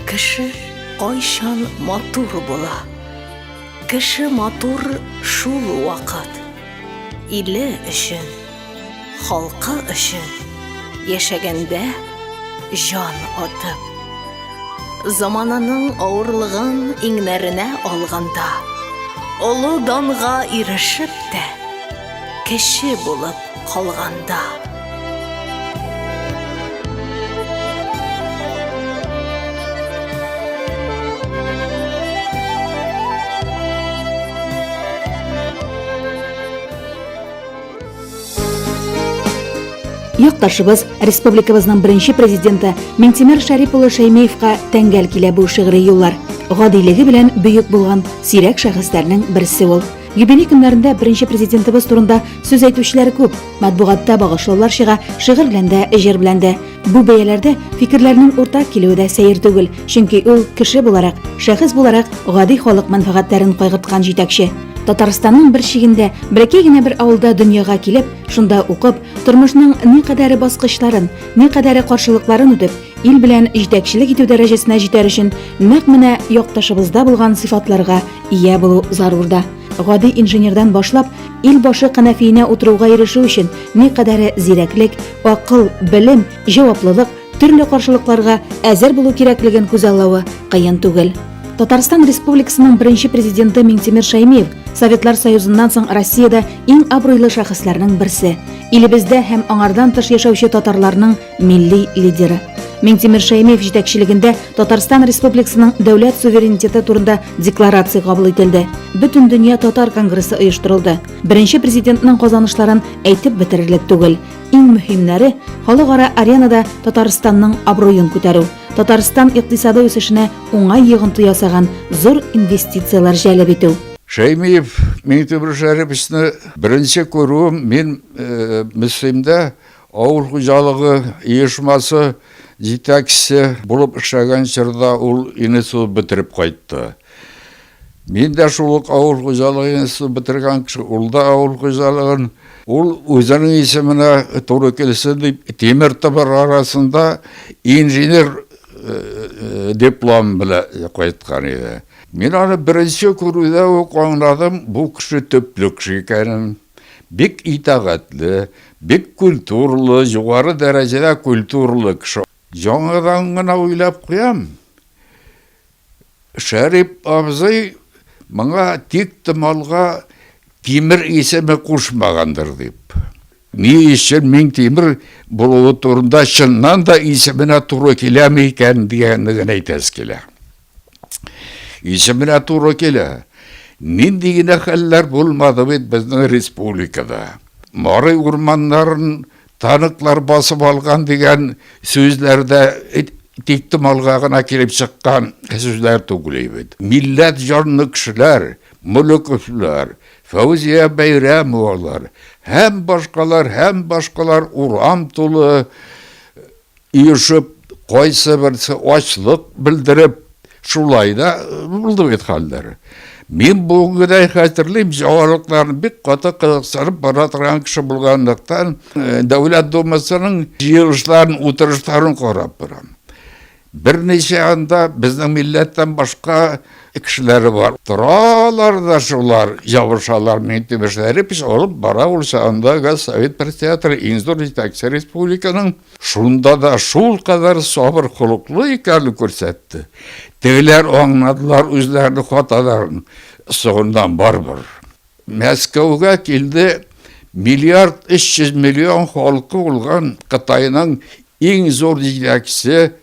Кеше кайчан матур була. Кеше матур шул вакыт. Иле өчен, халкы өчен яшәгәндә жан атып. Замананың авырлыгын иңнәренә алганда, олы данга ирешеп тә, кеше булып калганда. Якташыбыз республикабызның беренче президенты Минтимер Шәрип улы Шәймиевка тәңгәл килә бу шигъри юллар. Гадилеге белән бөек булган сирәк шәхесләрнең берсе ул. Юбилей көннәрендә беренче президентыбыз турында сүз әйтүчеләр күп. Матбугатта багышлаулар чыга, шигырь белән дә, җыр белән дә. Бу бәяләрдә фикерләрнең уртак килүе дә сәер түгел, чөнки ул кеше буларак, шәхес буларак гади халык мәнфәгатьләрен кайгырткан җитәкче. Татарстанның бер чигендә, бәлки генә бер авылда дөньяга килеп, шунда укып, тормышның никадәре баскычларын, никадәре каршылыкларын үтеп, ил белән җитәкчелек итү дәрәҗәсенә җитәр өчен нәкъ менә якташыбызда булган сыйфатларга ия булу зарур да. Гади инженердан башлап, ил башы канафиенә утыруга ирешү өчен никадәре зирәклек, акыл, белем, җаваплылык, төрле каршылыкларга әзер булу кирәклеген күзаллавы кыен түгел. Татарстан Республикасының беренче президенты Минтимер Шәймиев Советлар Союзыннан соң Россиядә иң абруйлы шәхесләрнең берсе. Илебездә һәм аңардан тыш яшәүче татарларның милли лидеры. Минтимер Шәймиев җитәкчелегендә Татарстан Республикасының дәүләт суверенитеты турында декларация кабул ителде. Бөтен дөнья татар конгрессы оештырылды. Беренче президентның казанышларын әйтеп бетерерлек түгел. Иң мөһимнәре халыкара аренада Татарстанның абруен күтәрү. Татарстан икътисады үсешенә уңай йогынты ясаган зур инвестициялар җәлеп итү. Шәймиев Минтимер Шәриповичне беренче күрүем мин Мөслимдә авыл хуҗалыгы оешмасы җитәкчесе булып эшләгән чорда ул институт бетереп кайтты. Мин дә шул ук авыл хуҗалыгы институтын бетергән кеше, ул да авыл хуҗалыгын, ул үзенең исеменә туры килсен дип Тимер Табар арасында инженер диплом белән кайткан иде. Мин аны беренче күрүдә үк аңладым, бу кеше төпле кеше икәнен. Бик итәгатьле, бик культурлы, югары дәрәҗәдә культурлы кеше. Яңадан гына уйлап куям. Шәрип абзый моңа тиктималга Тимер исеме кушмагандыр дип. Ни өчен Минтимер булуы турында чыннан да исеменә туры киләме икән дигәнне әйтәс килә. Исеменә туры килә. Нинди генә хәлләр булмады бит безнең республикада. Марый урманнарын таныклар басып алган дигән сүзләрдә тиктималга гына килеп чыккан сүзләр түгел бит. Милләт җанлы кешеләр, Мөлөковләр, Фәүзия Бәйрәмовалар, һәм башкалар урам тулы иешеп, кайсы берсе ачлык белдереп, шулай да булды бит хәлләр. Мин бүгенге хәтерлим, җаваплылыкларны бик каты кызыксынып бара торган кеше булганлыктан, Дәүләт Думасының җыелышларын, утырышларын карап барам. Берничә анда безнең милләттән башка кешеләр бар. Торалар да шулар, ябышалар. Минтимер Шәрипович алып бара ул чагында Совет председателе иң зур җитәкче республиканың. Шунда да шул кадәр сабыр холыклы икәнлеген күрсәтте. Тегеләр аңладылар үзләренең хаталарын. Соңыннан барбыр. Мәскәүгә килде, миллиард 300 миллион халкы булган Кытайның иң зур җитәкчесе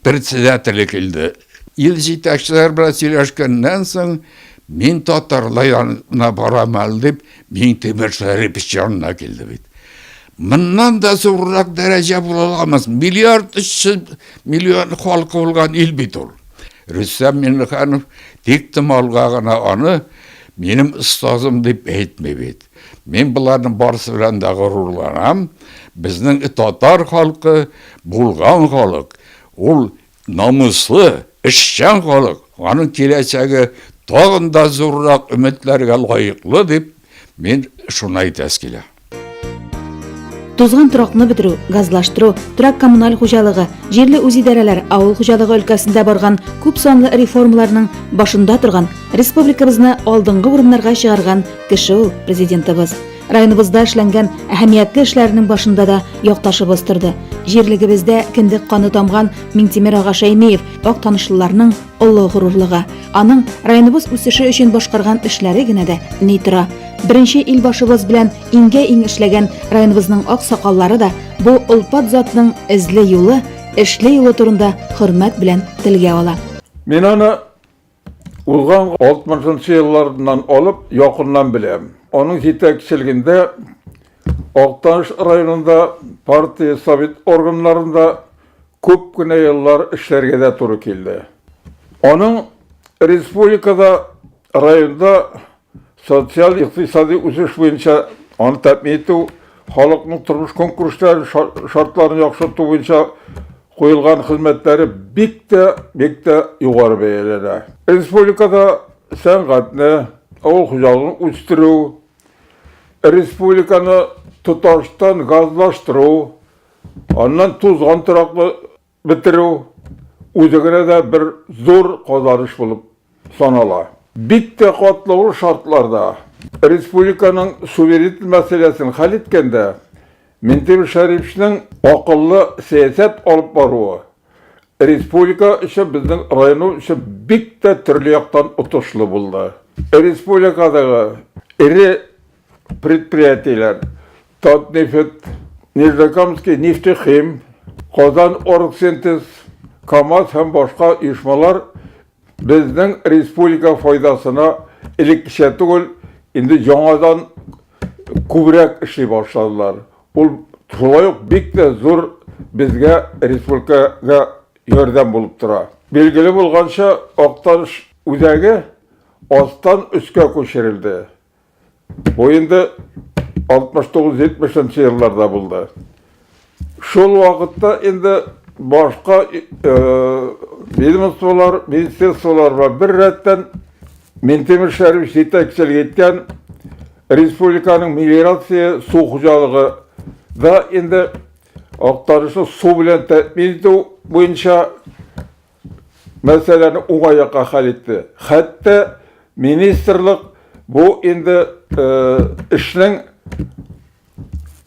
председателе килде. Ил җитәкчеләр белән сөйләшкәннән соң мин татарлар янына барам дип Минтимер Шәрипович янына килде бит. Моннан да зуррак дәрәҗә була алмас. Миллиард 300 миллион халкы булган ил бит ул. Рөстәм Миңнеханов тиктималга гына аны минем остазым дип әйтмәй бит. Мин буларның барысы белән дә горурланам. Безнең татар халкы булган халык. Ул намыслы, эшчән халык. Аның киләчәге тагын да зуррак өметләргә лаеклы дип мин шуны әйтәс килә. Тузган торакны бетерү, газлаштыру, торак коммуналь хуҗалыгы, җирле үзидарәләр, авыл хуҗалыгы өлкәсендә барган күп санлы реформаларның башында торган, республикабызны алдынгы урыннарга чыгарган кеше ул президентыбыз. Районыбызда эшләнгән әһәмиятле эшләрнең башында да якташыбыз торды. Җирлегебездә киндек каны тамган Минтимер ага Шәймиев ак танышлыларның олы горурлыгы. Аның районыбыз үсеше өчен башкарган эшләре генә дә ни тора. Беренче илбашыбыз белән иңгә-иң эшләгән районыбызның ак сакаллары да бу улпат затның эзле юлы, эшле юлы турында хөрмәт белән телгә ала. Мен аны узган 60 еллардан алып якыннан беләм. Onun yetekçiliğinde Aktaş rayonunda parti совет organlarında köp güne yıllar işlerge de turu keldi. Onun respublikada rayonda sosyal iktisadi üsüş boyunca onu təmin etу, halkın turmuş konkursları şartlarını yakşırtı boyunca koyulgan hizmetleri bek de yukarı beyeleri. Respublikada sənğətini, avul hujalığını üstürü, Respublikanı tutaştan gazlaştırı, ondan tuzgan tıraklı bitirü, üzerine de bir zor kazanış bulup sanala. Bitti katlığı şartlarda Respublikanın suverenit meselesini hal etkende Mintim Şerif'nin akıllı siyaset alıp barığı, Respublika işe bizden rayonu işe bitti türlü yaktan utuşlu buldu. Respublikadaki iri предприятиелер, Татнефть, Нижнекамский нефтехим, Казан Оргсинтез, КАМАЗ һәм башка оешмалар безнең республика файдасына элеккечә түгел, инде яңадан күбрәк эшли башладылар. Ул шулай ук бик тә зур безгә республикага ярдәм булып тора. Билгеле булганча, Акташ үзәге астан өскә күчерелде. Bu indi 69-70 yıllarda buldu. Şol vakitte indi başka ministersolar var. Bir retten Mintimir Şerif yetekçilik etken Respublikanın migrasiya su hucalığı da indi aktarışı su bilen tetmin etу boyunca meseleni oğayaka hal etti. Hatta ministerlik bu indi işinin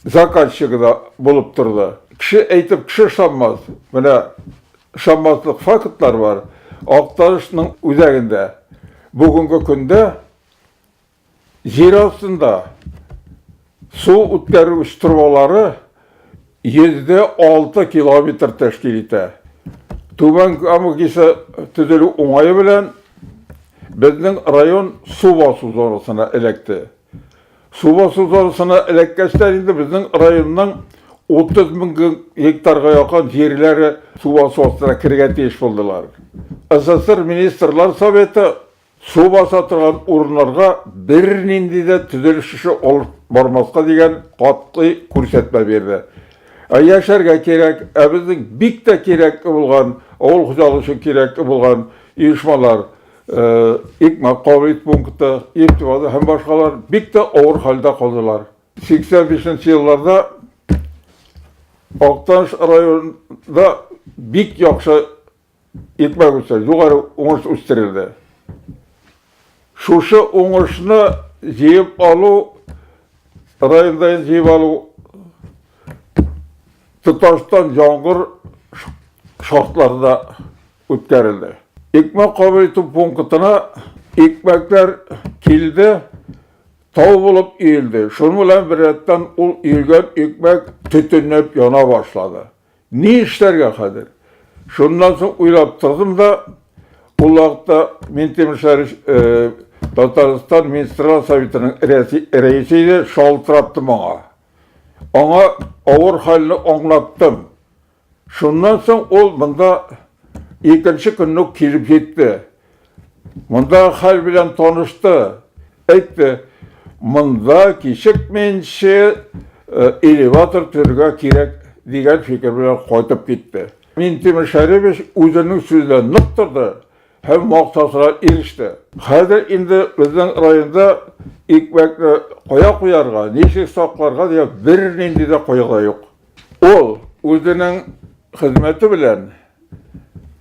zakatçığı da bulup durdu. Kişi eğitip kişi şanmaz. Böyle şanmazlık faktlar var. Aktarışının üzerinde. Bugünkü günde yer altında su ütkərgüç turbaları 7-6 kilometr teşkil ete. Tuban amıgisi tüdülü oңайы bilen bizning rayon su basу zonasına elekti. Su basу zonasına elekkeçler indi bizning rayonning 30 bin hektarga yakın yerleri su basу ostuna kirgen teş buldular. SSR Ministerler Soveti su basa turgan orunlarga bir nindi de tüzeliş işi olup barmaska degen katlı көрсөтмө berdi. Yaşarga kerek, bizning bik de kerekli bulgan, avul hujalığı üçün kerekli bulgan uyuşmalar, ekmek kabiliyet punkti, irtibatı hem başkalar bik de ağır halde kaldılar. 85 yıllarda Aktaş rayonunda bik yakşı ekmek üstürdü, yukarı oңuş üstürdü. Şuşu oңuşunu jeyip alu, rayondayın jeyip alu, tutaştan yağmur şartlarında ötkerildi. Ekmek kabiliyeti punktuna ekmekler kildi, tau bulup eğildi. Şunu bilen bir etten ol eğilgen ekmek tütünlep yana başladı. Ne işlerge kadir? Şundan sonra uylaptırdım da Ullaqda Mintimir Şerif Tataristan Ministerler Soveti'nin reisiydi, şaltırattım ona. Ona ağır halini anlattım. Şundan sonra ol bunda ikinci günlük kelip yetti. Bunda hal bilen tanıştı. Etti. Bunda kişik menşe elevator türge kerek degen fikir bilen koytup gitti. Mintimir Şerif özünün sözlerini nıktırdı. Hem maksasına erişti. Hazır indi bizden rayında икмәкне кая куярга, ничек сакларга дип бернинди дә кайгы юк. Ул үзенең хезмәте белән,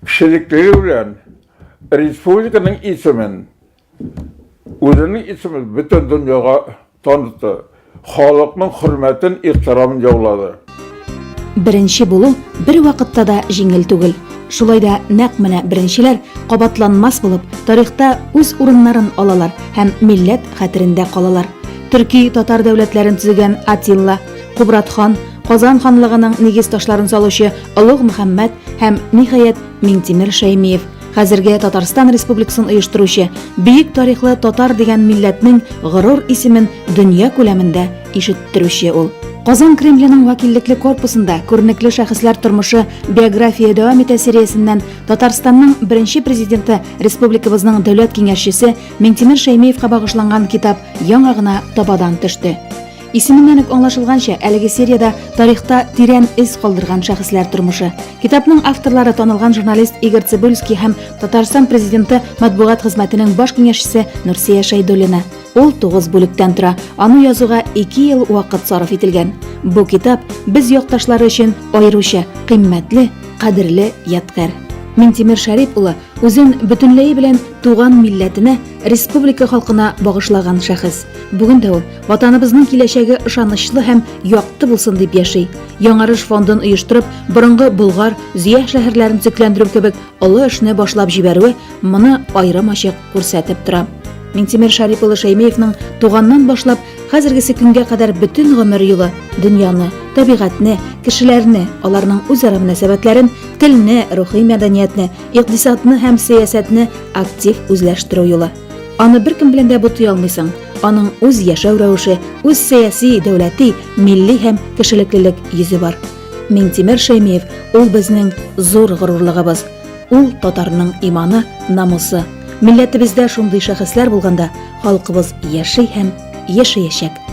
кешелеклеге белән республиканың исемен, үзенең исемен бөтен дөньяга танытты. Халыкның хөрмәтен, ихтирамын яулады. Беренче булу бер вакытта да җиңел түгел. Шулай да нәкъ менә беренчеләр кабатланмас булып тарихта үз урыннарын алалар һәм милләт хәтерендә калалар. Төрки татар дәүләтләрен төзегән Атилла, Кубрат хан, Казан ханлыгының нигез ташларын салучы Олуг Мөхәммәд һәм ниһаять Минтимер Шәймиев. Хәзерге Татарстан Республикасын оештыручы бөек тарихлы татар дигән милләтнең горур исемен дөнья күләмендә ишеттерүче ул. Казан Кремленың вакиллекле корпусында күренекле шәхесләр тормышы биография дәвам итә сериясеннән Татарстанның беренче президенты, республикабызның дәүләт киңәшчесе Минтимер Шәймиевкә багышланган китап яңа гына табадан төште. Исеменнән үк аңлашылганча, әлеге сериядә тарихта тирән эз калдырган шәхесләр тормышы. Китапның авторлары танылган журналист Игорь Цыбульский һәм Татарстан президенты матбугат хезмәтенең баш киңәшчесе Нурсия Шәйдуллина. Ул 9 бүлектән тора. Аны язуга 2 ел вакыт сарыф ителгән. Бу китап без якташлары өчен аеруча кыйммәтле, кадерле ядкар. Минтимер Шәрип улы үзен бөтенләй белән туган милләтенә, республика халкына багышлаган шәхес. Бүген дә ул ватаныбызның киләчәге ышанычлы һәм якты булсын дип яши. Яңарыш фондын оештырып, борынгы Болгар, Зөя шәһәрләрен төзекләндерү кебек олы эшне башлап җибәрүе моны аерым ачык күрсәтеп тора. Минтимер Шәрип улы Шәймиевның туганнан башлап хәзергесе көнгә кадәр бөтен гомер юлы дөньяны, табигатьне, кешеләрне, аларның үзара мөнәсәбәтләрен, телне, рухи мәдәниятне, икътисадны һәм сәясәтне актив үзләштерү юлы. Аны беркем белән дә бутлый алмыйсың. Аның үз яшәү рәвеше, үз сәяси, дәүләти, милли һәм кешелеклелек йөзе бар. Минтимер Шәймиев ул безнең зур горурлыгыбыз. Ул татарның иманы, намусы. Милләтебездә шундый шәхесләр булганда, халкыбыз яши һәм яшәячәк.